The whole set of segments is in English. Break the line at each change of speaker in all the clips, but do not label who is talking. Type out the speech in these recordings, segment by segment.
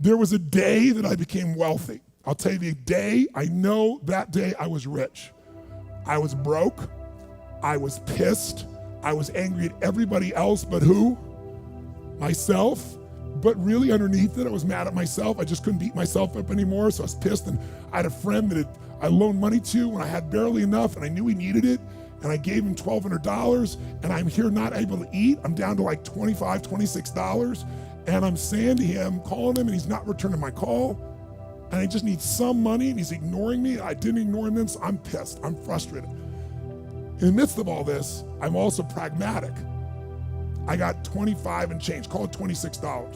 There was a day that I became wealthy. I'll tell you the day, I know that day I was rich. I was broke, I was pissed, I was angry at everybody else but who? Myself. But really underneath it, I was mad at myself. I just couldn't beat myself up anymore, so I was pissed. And I had a friend that I loaned money to when I had barely enough, and I knew he needed it, and I gave him $1,200, and I'm here not able to eat. I'm down to like $25, $26, and I'm saying to him, calling him, and he's not returning my call, and I just need some money, and he's ignoring me. I didn't ignore him then, so I'm pissed. I'm frustrated. In the midst of all this, I'm also pragmatic. I got 25 and change, call it $26.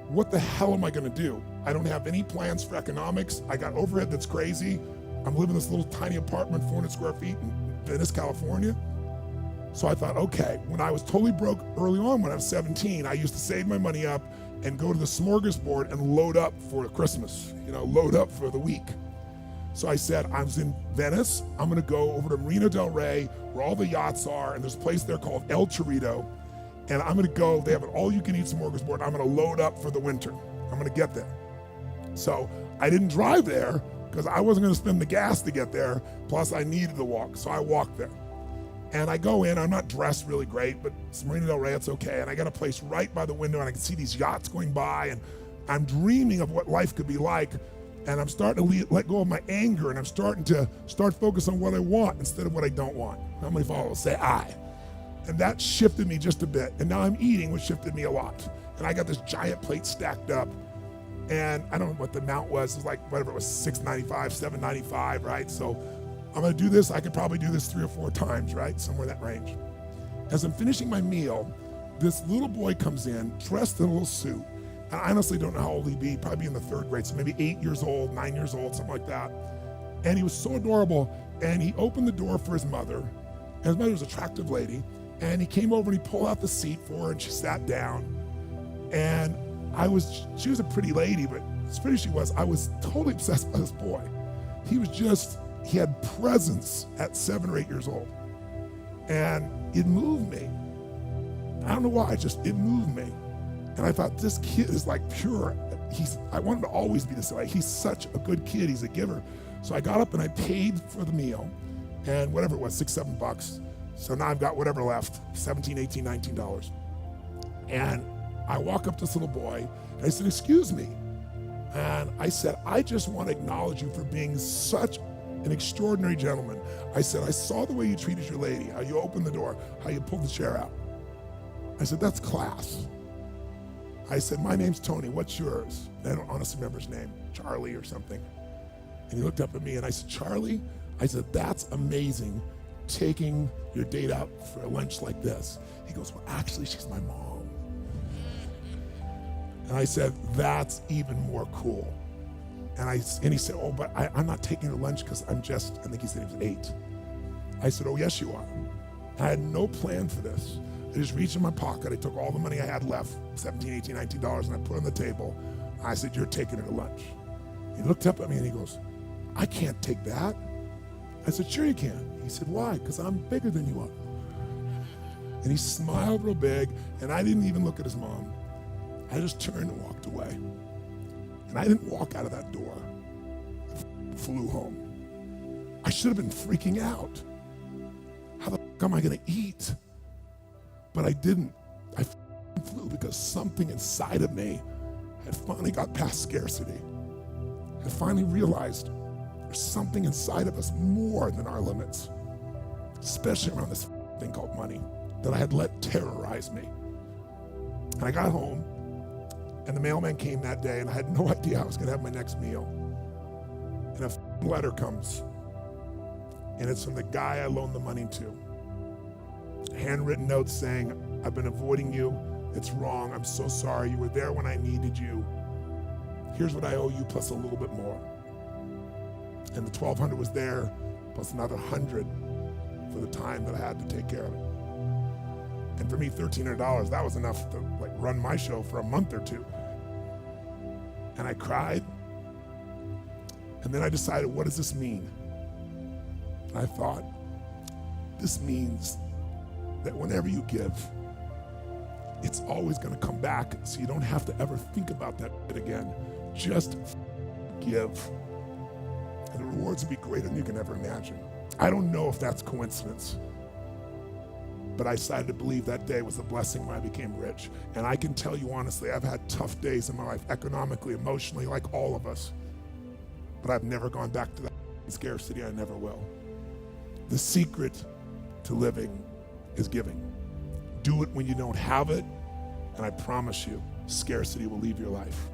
What the hell am I gonna do? I don't have any plans for economics. I got overhead that's crazy. I'm living in this little tiny apartment, 400 square feet in Venice, California. So I thought, okay, when I was totally broke early on, when I was 17, I used to save my money up and go to the smorgasbord and load up for Christmas, load up for the week. So I said, I was in Venice, I'm gonna go over to Marina del Rey, where all the yachts are, and there's a place there called El Chorrito, and I'm gonna go, they have an all-you-can-eat smorgasbord, I'm gonna load up for the winter. I'm gonna get there. So I didn't drive there, because I wasn't gonna spend the gas to get there, plus I needed to walk, so I walked there. And I go in, I'm not dressed really great, but it's Marina del Rey, it's okay, and I got a place right by the window, and I can see these yachts going by, and I'm dreaming of what life could be like, and I'm starting to let go of my anger, and I'm starting to focus on what I want instead of what I don't want. How many followers say I? And that shifted me just a bit, and now I'm eating, which shifted me a lot. And I got this giant plate stacked up, and I don't know what the amount was. It was like, whatever, it was $6.95, $7.95, right? So I'm gonna do this, I could probably do this 3 or 4 times, right? Somewhere in that range. As I'm finishing my meal, this little boy comes in, dressed in a little suit. I honestly don't know how old he'd be, probably in the 3rd grade, so maybe 8 years old, 9 years old, something like that. And he was so adorable, and he opened the door for his mother, and his mother was an attractive lady, and he came over and he pulled out the seat for her, and she sat down. And she was a pretty lady, but as pretty as she was, I was totally obsessed by this boy. He had presence at 7 or 8 years old. And it moved me. I don't know why, it moved me. And I thought, this kid is like pure. I want him to always be this way. He's such a good kid, he's a giver. So I got up and I paid for the meal, and whatever it was, $6, $7. So now I've got whatever left, $17, $18, $19. And I walk up to this little boy, and I said, excuse me. And I said, I just want to acknowledge you for being such an extraordinary gentleman. I said, I saw the way you treated your lady, how you opened the door, how you pulled the chair out. I said, that's class. I said, my name's Tony, what's yours? And I don't honestly remember his name, Charlie or something. And he looked up at me and I said, Charlie? I said, that's amazing, taking your date out for a lunch like this. He goes, well, actually, she's my mom. And I said, that's even more cool. And he said, oh, but I'm not taking her lunch because I think he said he was 8. I said, oh, yes, you are. I had no plan for this. I just reached in my pocket, I took all the money I had left, $17, $18, $19, and I put it on the table. I said, you're taking her to lunch. He looked up at me and he goes, I can't take that. I said, sure you can. He said, why? Because I'm bigger than you are. And he smiled real big, and I didn't even look at his mom. I just turned and walked away. And I didn't walk out of that door. I flew home. I should have been freaking out. How the fuck am I gonna eat? But I didn't. I flew because something inside of me had finally got past scarcity. I finally realized there's something inside of us more than our limits, especially around this thing called money that I had let terrorize me. And I got home, and the mailman came that day, and I had no idea how I was gonna have my next meal. And a letter comes, and it's from the guy I loaned the money to. Handwritten notes saying, I've been avoiding you, it's wrong, I'm so sorry, you were there when I needed you. Here's what I owe you plus a little bit more. And the $1,200 was there, plus another $100 for the time that I had to take care of it. And for me, $1,300, that was enough to run my show for a month or 2. And I cried, and then I decided, what does this mean? And I thought, this means that whenever you give, it's always going to come back, so you don't have to ever think about that again. Just give. And the rewards will be greater than you can ever imagine. I don't know if that's coincidence, but I decided to believe that day was a blessing when I became rich. And I can tell you honestly, I've had tough days in my life, economically, emotionally, like all of us. But I've never gone back to that scarcity. I never will. The secret to living is giving. Do it when you don't have it, and I promise you, scarcity will leave your life.